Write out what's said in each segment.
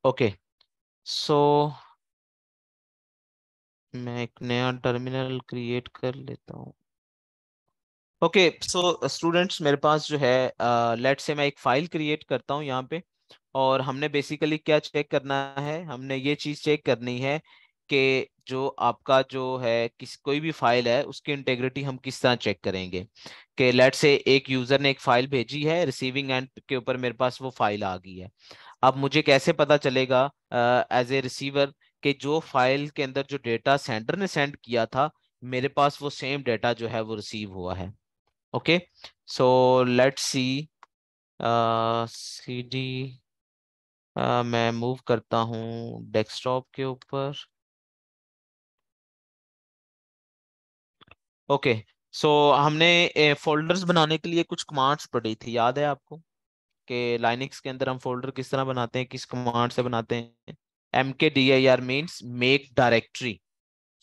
Okay, सो मैं एक नया टर्मिनल क्रिएट कर लेता हूँ। ओके, सो स्टूडेंट्स, मेरे पास जो है लेट से मैं एक फाइल क्रिएट करता हूँ यहाँ पे। और हमने बेसिकली क्या चेक करना है, हमने ये चीज़ चेक करनी है कि जो आपका जो है कोई भी फाइल है उसकी इंटेग्रिटी हम किस तरह चेक करेंगे। कि लेट से एक यूज़र ने एक फाइल भेजी है, रिसीविंग एंड के ऊपर मेरे पास वो फाइल आ गई है। अब मुझे कैसे पता चलेगा एज ए रिसीवर कि जो फाइल के अंदर जो डेटा सेंडर ने सेंड किया था, मेरे पास वो सेम डेटा जो है वो रिसीव हुआ है। Okay, so let's see, C D, मैं मूव करता हूँ डेस्कटॉप के ऊपर। ओके, सो हमने फोल्डर्स बनाने के लिए कुछ कमांड्स पढ़ी थी, याद है आपको? कि लाइनक्स के अंदर हम फोल्डर किस तरह बनाते हैं, किस कमांड से बनाते हैं। mkdir means make directory.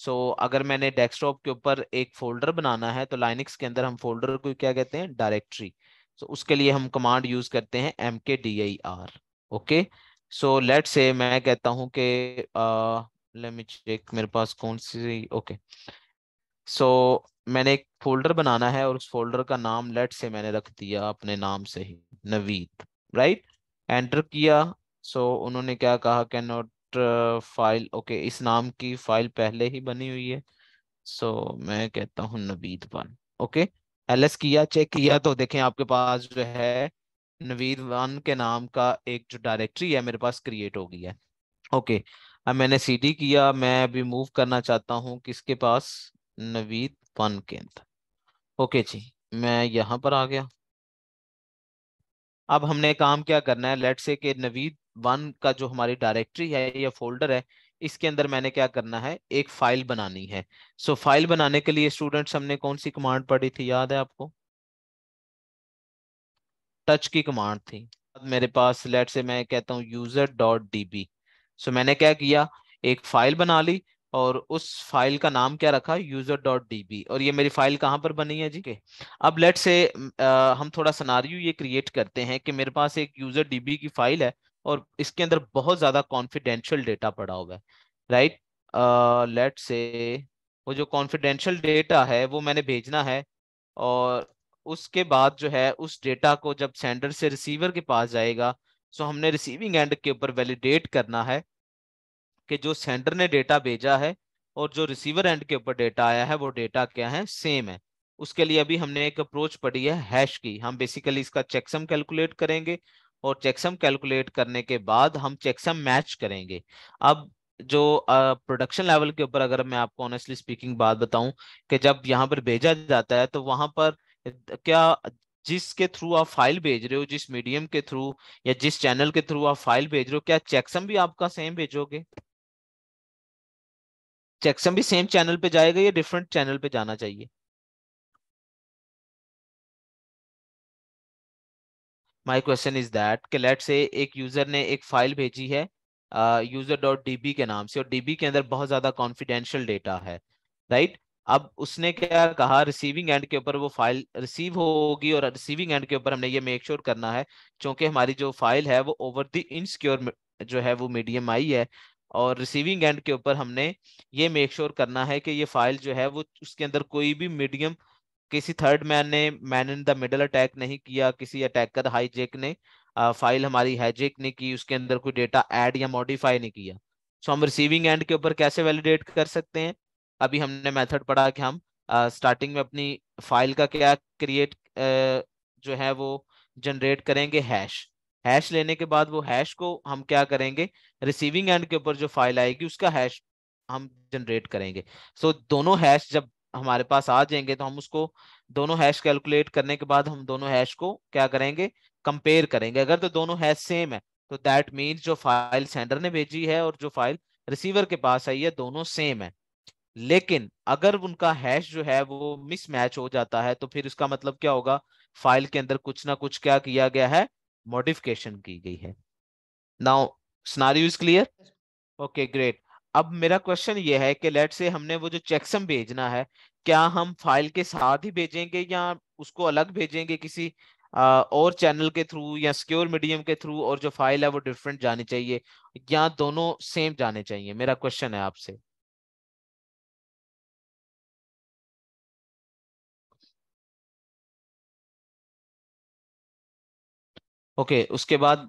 So अगर मैंने डेस्कटॉप के ऊपर एक फोल्डर बनाना है तो लाइनक्स के अंदर हम फोल्डर को क्या कहते हैं, डायरेक्टरी। सो उसके लिए हम कमांड यूज करते हैं mkdir। ओके, सो लेट से मैं कहता हूं कि लेट मी चेक मेरे पास कौन सी। ओके, सो मैंने एक फोल्डर बनाना है और उस फोल्डर का नाम लेट से मैंने रख दिया अपने नाम से ही, नवीद। राइट, एंटर किया। सो उन्होंने क्या कहा, कैन नॉट फाइल। ओके, इस नाम की फाइल पहले ही बनी हुई है। सो मैं कहता हूँ नवीद वन। ओके, एलएस किया, चेक किया तो देखें आपके पास जो है नवीद वन के नाम का एक जो डायरेक्टरी है मेरे पास क्रिएट हो गई है। ओके, अब मैंने सीडी किया, मैं अभी मूव करना चाहता हूँ किसके पास, नवीद वन के अंदर। ओके जी, मैं यहाँ पर आ गया। अब हमने काम क्या करना है, लेट से कि नवीद वन का जो हमारी डायरेक्टरी है या फोल्डर है, इसके अंदर मैंने क्या करना है, एक फाइल बनानी है। सो फाइल बनाने के लिए स्टूडेंट्स हमने कौन सी कमांड पढ़ी थी, याद है आपको? टच की कमांड थी। अब मेरे पास लेट से मैं कहता हूँ user.db। सो मैंने क्या किया, एक फाइल बना ली और उस फाइल का नाम क्या रखा, user.db। और ये मेरी फाइल कहाँ पर बनी है जी के। अब लेट से हम थोड़ा सिनारियो ये क्रिएट करते हैं कि मेरे पास एक user.db की फाइल है और इसके अंदर बहुत ज्यादा कॉन्फिडेंशियल डेटा पड़ा हुआ है। राइट, लेट से वो जो कॉन्फिडेंशियल डेटा है वो मैंने भेजना है। और उसके बाद जो है उस डेटा को जब सेंडर से रिसीवर के पास जाएगा, सो हमने रिसीविंग एंड के ऊपर वैलिडेट करना है कि जो सेंडर ने डेटा भेजा है और जो रिसीवर एंड के ऊपर डेटा आया है वो डेटा क्या है, सेम है। उसके लिए अभी हमने एक अप्रोच पढ़ी है हैश की। हम बेसिकली इसका चेकसम कैलकुलेट करेंगे और चेकसम कैलकुलेट करने के बाद हम चेकसम मैच करेंगे। अब जो प्रोडक्शन लेवल के ऊपर अगर मैं आपको ऑनेस्टली स्पीकिंग बात बताऊं कि जब यहाँ पर भेजा जाता है तो वहां पर क्या, जिसके थ्रू आप फाइल भेज रहे हो, जिस मीडियम के थ्रू या जिस चैनल के थ्रू आप फाइल भेज रहे हो, क्या चेकसम भी आपका सेम भेजोगे? चेकसम भी सेम चैनल पे जाएगा या डिफरेंट चैनल पे जाना चाहिए? माय क्वेश्चन इज दैट कि लेट से एक यूजर ने एक फाइल भेजी है user.db के नाम से और डीबी के अंदर बहुत ज्यादा कॉन्फिडेंशियल डेटा है। राइट, अब उसने क्या कहा, रिसीविंग एंड के ऊपर वो फाइल रिसीव होगी और रिसीविंग एंड के ऊपर हमने ये मेक श्योर करना है, क्योंकि हमारी जो फाइल है वो ओवर द इनसिक्योर जो है वो मीडियम आई है। और रिसीविंग एंड के ऊपर हमने ये मेक श्योर करना है कि ये फाइल जो है वो उसके अंदर कोई भी मीडियम, किसी थर्ड मैन ने man in the middle attack नहीं किया, किसी अटैकर हाईजेक ने फाइल हमारी हाईजेक नहीं की, उसके अंदर कोई डेटा ऐड या मॉडिफाई नहीं किया। सो हम रिसीविंग एंड के ऊपर कैसे वैलिडेट कर सकते हैं? अभी हमने मेथड पढ़ा कि हम स्टार्टिंग में अपनी फाइल का क्या क्रिएट जो है वो जनरेट करेंगे, हैश। हैश लेने के बाद वो हैश को हम क्या करेंगे, रिसीविंग एंड के ऊपर जो फाइल आएगी उसका हैश हम जनरेट करेंगे। सो दोनों हैश जब हमारे पास आ जाएंगे तो हम उसको, दोनों हैश कैलकुलेट करने के बाद हम दोनों हैश को क्या करेंगे, कंपेयर करेंगे। अगर तो दोनों हैश सेम है तो दैट मीन्स जो फाइल सेंडर ने भेजी है और जो फाइल रिसीवर के पास आई है दोनों सेम है। लेकिन अगर उनका हैश जो है वो मिसमैच हो जाता है तो फिर इसका मतलब क्या होगा, फाइल के अंदर कुछ ना कुछ क्या किया गया है, मॉडिफिकेशन की गई है। Now scenario is clear? Okay great. अब मेरा क्वेश्चन ये है कि लेट से हमने वो जो चेकसम भेजना है, क्या हम फाइल के साथ ही भेजेंगे या उसको अलग भेजेंगे किसी और चैनल के थ्रू या सिक्योर मीडियम के थ्रू, और जो फाइल है वो डिफरेंट जानी चाहिए, या दोनों सेम जाने चाहिए? मेरा क्वेश्चन है आपसे। ओके, उसके बाद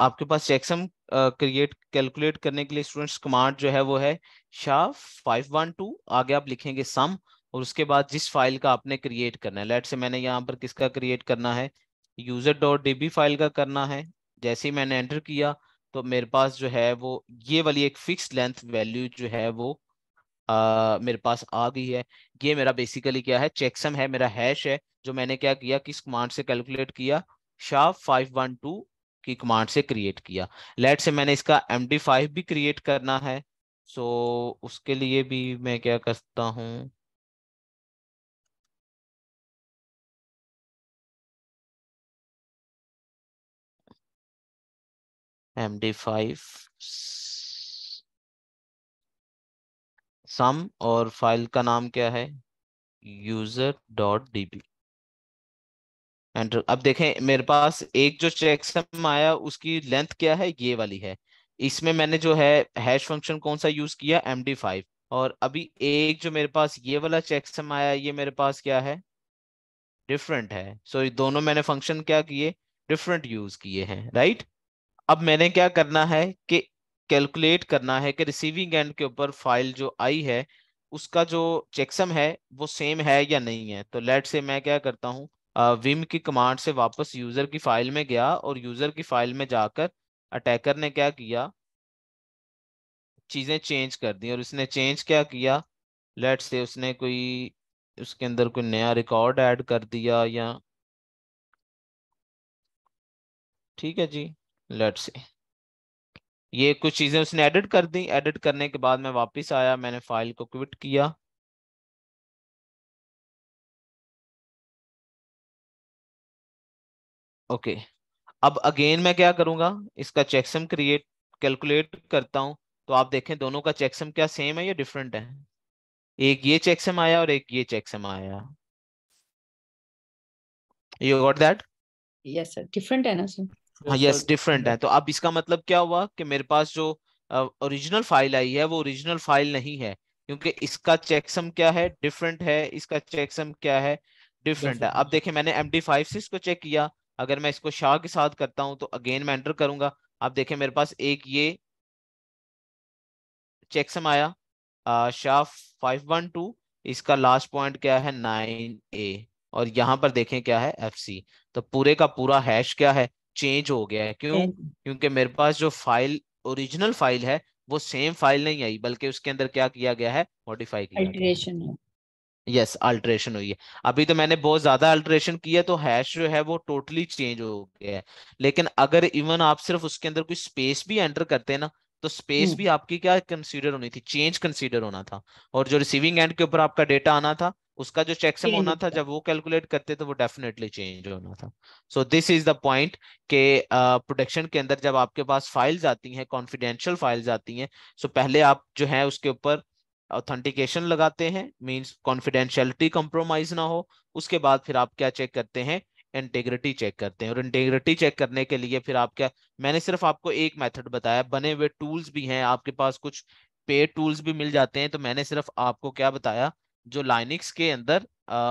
आपके पास चेकसम क्रिएट कैलकुलेट करने के लिए स्टूडेंट्स कमांड जो है वो है SHA-512, आगे आप लिखेंगे सम, और उसके बाद जिस फाइल का आपने क्रिएट करना है, लेट से मैंने यहाँ पर किसका क्रिएट करना है, user.db फाइल का करना है। जैसे ही मैंने एंटर किया तो मेरे पास जो है वो ये वाली एक फिक्स लेंथ वैल्यू जो है वो मेरे पास आ गई है। ये मेरा बेसिकली क्या है, चेकसम है, मेरा हैश है, जो मैंने क्या किया, किस कमांड से कैलकुलेट किया, SHA-512 की कमांड से क्रिएट किया। लेट से मैंने इसका MD5 भी क्रिएट करना है, सो उसके लिए भी मैं क्या करता हूँ, MD5 सम, और फाइल का नाम क्या है, user.db। एंटर। अब देखें मेरे पास एक जो चेकसम आया उसकी लेंथ क्या है, ये वाली है। इसमें मैंने जो है हैश फंक्शन कौन सा यूज किया, MD5। और अभी एक जो मेरे पास ये वाला चेकसम आया, ये मेरे पास क्या है, डिफरेंट है। सो ये दोनों मैंने फंक्शन क्या किए, डिफरेंट यूज किए हैं, राइट। अब मैंने क्या करना है कि कैलकुलेट करना है कि रिसीविंग एंड के ऊपर फाइल जो आई है उसका जो चेकसम है वो सेम है या नहीं है। तो लेट से मैं क्या करता हूँ, विम की कमांड से वापस यूजर की फाइल में गया, और यूजर की फाइल में जाकर अटैकर ने क्या किया, चीजें चेंज कर दी। और उसने चेंज क्या किया, लेट से उसने कोई उसके अंदर कोई नया रिकॉर्ड ऐड कर दिया, या ठीक है जी, लेट से ये कुछ चीजें उसने एडिट कर दी। एडिट करने के बाद मैं वापस आया, मैंने फाइल को क्विट किया। ओके, अब अगेन मैं क्या करूंगा, इसका चेकसम क्रिएट कैलकुलेट करता हूं। तो आप देखें दोनों का चेकसम क्या सेम है या डिफरेंट है, एक ये चेकसम आया और एक ये चेकसम आया। You got that? Yes sir, different है ना सर? हाँ यस यस, डिफरेंट सर। है। तो अब इसका मतलब क्या हुआ कि मेरे पास जो ओरिजिनल फाइल आई है वो ओरिजिनल फाइल नहीं है, क्योंकि इसका चेकसम क्या है, डिफरेंट है, इसका चेकसम क्या है, डिफरेंट है। अब डेफिनेटली। देखिए मैंने MD5 से इसको चेक किया, अगर मैं इसको शाह के साथ करता हूं तो अगेन मैं एंटर करूंगा। अब देखें मेरे पास एक ये चेकसम आया, शाह 512, इसका लास्ट पॉइंट क्या है, 9A, और यहाँ पर देखें क्या है, FC। तो पूरे का पूरा हैश क्या है, चेंज हो गया है। क्यों? क्योंकि मेरे पास जो फाइल ओरिजिनल फाइल है वो सेम फाइल नहीं आई, बल्कि उसके अंदर क्या किया गया है, मॉडिफाई किया गया है। अल्टरेशन है। यस, अल्टरेशन हुई है। अभी तो मैंने बहुत ज्यादा अल्टरेशन किया तो हैश जो है वो टोटली चेंज हो गया है। लेकिन अगर इवन आप सिर्फ उसके अंदर कोई स्पेस भी एंटर करते हैं ना, तो स्पेस भी हम्म। आपकी क्या कंसीडर होनी थी, चेंज कंसीडर होना था। और जो रिसीविंग एंड के ऊपर आपका डेटा आना था, उसका जो चेकसम चेंज होना था, होता है। जब वो कैलकुलेट करते तो वो डेफिनेटली चेंज होना था। So this is the point के प्रोटेक्शन के अंदर जब आपके पास फाइल्स आती हैं, कॉन्फिडेंशियल फाइल्स आती हैं, सो पहले आप जो है उसके ऊपर ऑथेंटिकेशन लगाते हैं, मींस कॉन्फिडेंशियलिटी कंप्रोमाइज ना हो। उसके बाद फिर आप क्या चेक करते हैं, इंटीग्रिटी चेक करते हैं। और इंटीग्रिटी चेक करने के लिए फिर आप क्या, मैंने सिर्फ आपको एक मेथड बताया, बने हुए टूल्स भी हैं आपके पास, कुछ पेड टूल्स भी मिल जाते हैं। तो मैंने सिर्फ आपको क्या बताया, जो लाइनिक्स के अंदर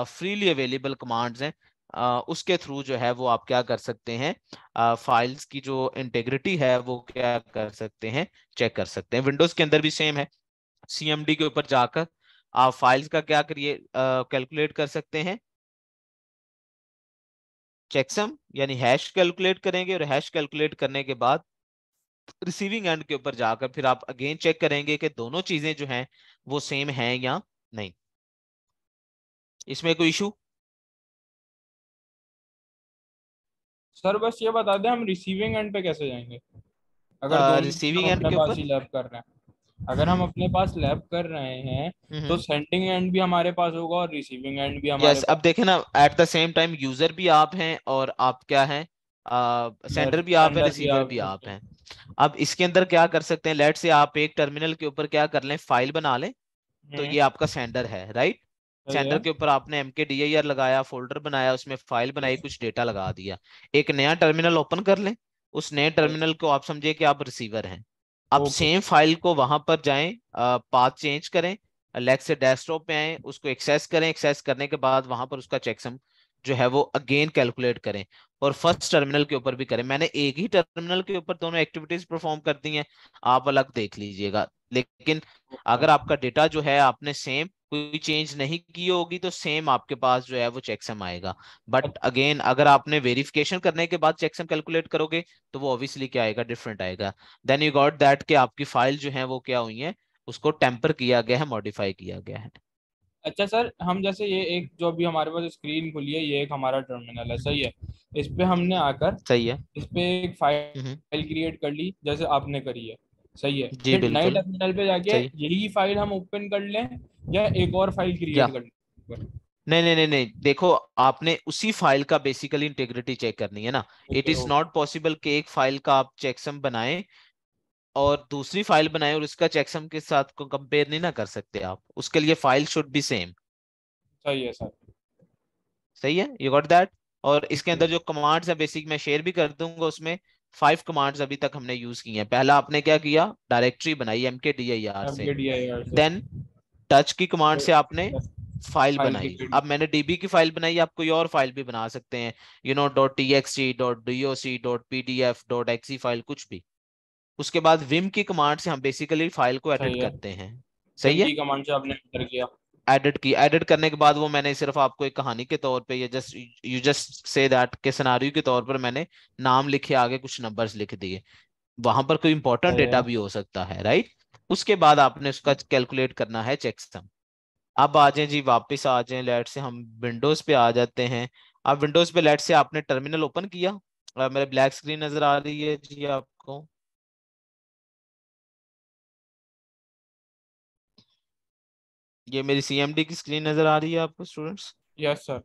फ्रीली अवेलेबल कमांड्स हैं, उसके थ्रू जो है वो आप क्या कर सकते हैं, फाइल्स की जो इंटेग्रिटी है वो क्या कर सकते हैं, चेक कर सकते हैं। विंडोज के अंदर भी सेम है, CMD के ऊपर जाकर आप फाइल्स का क्या करिए, कैलकुलेट कर सकते हैं, चेकसम यानी हैश कैलकुलेट करेंगे, और हैश कैलकुलेट करने के बाद रिसीविंग एंड के ऊपर जाकर फिर आप अगेन चेक करेंगे कि दोनों चीजें जो हैं वो सेम हैं या नहीं। इसमें कोई इशू? सर बस ये बता दें हम रिसीविंग एंड पे कैसे जाएंगे, अगर दोनों रिसीविंग हम एंड अपने के पास ऊपर, ही लैब कर रहे हैं। अगर हम अपने पास लैब कर रहे हैं तो हम्म, सेंडिंग एंड भी हमारे पास होगा और रिसीविंग एंड भी हमारे यस। पास। अब देखें ना, at the same time user भी आप हैं और आप क्या हैं, सेंडर भी आप है, सेंडर भी रिसीवर आप भी आप हैं। हैं। अब इसके अंदर क्या कर सकते हैं, लेट से आप एक टर्मिनल के ऊपर क्या कर लें, फाइल बना लें। तो हम्म। ये आपका सेंडर है, राइट। सेंडर के ऊपर आपने mkdir लगाया, फोल्डर बनाया, उसमें फाइल बनाई, कुछ डेटा लगा दिया। एक नया टर्मिनल ओपन कर लें, उस नए टर्मिनल को आप समझिए कि आप रिसीवर हैं। आप ओके सेम फाइल को वहां पर जाएं, पाथ चेंज करें, लेट्स से डेस्कटॉप पे आए, उसको एक्सेस करें, एक्सेस करने के बाद वहां पर उसका चेकसम जो है वो अगेन कैलकुलेट करें, और फर्स्ट टर्मिनल के ऊपर भी करें। मैंने एक ही टर्मिनल के ऊपर दोनों एक्टिविटीज परफॉर्म कर दी हैं, आप अलग देख लीजिएगा। लेकिन अगर आपका डेटा जो है आपने सेम कोई चेंज नहीं की होगी तो सेम आपके पास जो है वो चेकसम आएगा। बट अगेन अगर आपने वेरिफिकेशन करने के बाद चेकसम कैलकुलेट करोगे तो वो ऑब्वियसली क्या आएगा, डिफरेंट आएगा। देन यू गॉट दैट कि आपकी फाइल जो है वो क्या हुई है, उसको टेम्पर किया गया है, मॉडिफाई किया गया है। अच्छा सर, हम जैसे ये एक जो अभी हमारे पास स्क्रीन खुली है, ये एक हमारा टर्मिनल है, सही है। इस पे हमने आकर सही है। इस पे एक हम्म, फाइल क्रिएट कर ली जैसे आपने करी है, सही है। जी फिर नए बिल्कुल टर्मिनल पे जाके सही। यही फाइल हम ओपन कर लें या एक और फाइल या क्रिएट कर लें? नहीं नहीं नहीं नहीं, देखो आपने उसी फाइल का बेसिकली इंटीग्रिटी चेक करनी है ना। It okay is okay. Not possible कि एक फाइल का आप चेकसम बनाएं और दूसरी फाइल बनाएं और उसका चेकसम के साथ को कंपेयर नहीं ना कर सकते आप, उसके लिए फाइल शुड बी सेम। सही है सर। सही है, यू गॉट दैट। और इसके ओके। अंदर जो कमांड्स है बेसिक मैं शेयर भी कर दूंगा, उसमें 5 कमांड्स अभी तक हमने यूज की हैं। पहला आपने क्या किया, डायरेक्टरी बनाई mkdir से। mkdir से देन टच की कमांड से आपने फाइल फाइल बनाई। क्रिएट। अब मैंने डीबी की फाइल बनाई, आप कोई और फाइल भी बना सकते हैं, dot TXT, dot DOC, dot PDF, dot exe file, कुछ भी। उसके बाद विम की कमांड से हम बेसिकली फाइल को एडिट सही है। करते हैं। सही सिम है, की कमांड से आपने एंटर किया। एडिट की, एडिट करने के बाद वो मैंने सिर्फ आपको एक कहानी के तौर पे, या just you just say that के सिनेरियो के तौर पर मैंने नाम लिखे, आगे कुछ नंबर्स लिख दिए। वहां पर कोई इंपॉर्टेंट सही डेटा है। भी हो सकता है, राइट। उसके बाद आपने उसका कैलकुलेट करना है चेकसम। अब आ जाए जी, वापस आ जाए, लेट से हम विंडोज पे आ जाते हैं। अब विंडोज पे लेट से आपने टर्मिनल ओपन किया, मेरे ब्लैक स्क्रीन नजर आ रही है जी आपको? ये मेरी सीएमडी की स्क्रीन नजर आ रही है आपको स्टूडेंट्स? Yes sir.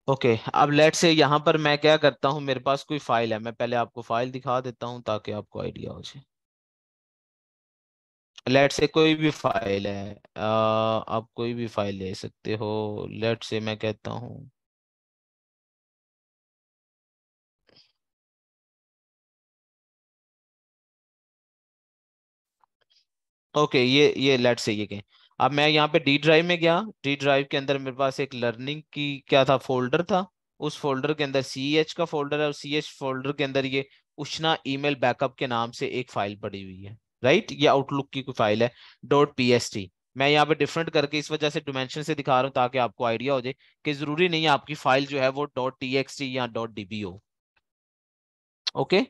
ओके, अब लेट से यहाँ पर मैं क्या करता हूँ, मेरे पास कोई फाइल है, मैं पहले आपको फाइल दिखा देता हूँ ताकि आपको आइडिया हो जाए। लेट से कोई भी फाइल है, आप कोई भी फाइल ले सकते हो। लेट से मैं कहता हूँ, ओके ये लेट से ये कहें। अब मैं यहाँ पे डी ड्राइव में गया, डी ड्राइव के अंदर मेरे पास एक लर्निंग की क्या था, फोल्डर था। उस फोल्डर के अंदर CH का फोल्डर है, और CH फोल्डर के अंदर ये उष्णा ईमेल बैकअप के नाम से एक फाइल पड़ी हुई है, राइट। ये आउटलुक की कोई फाइल है, .pst। मैं यहाँ पे डिफरेंट करके इस वजह से डिमेंशन से दिखा रहा हूँ ताकि आपको आइडिया हो जाए कि जरूरी नहीं है आपकी फाइल जो है वो .txt या .db हो। ओके,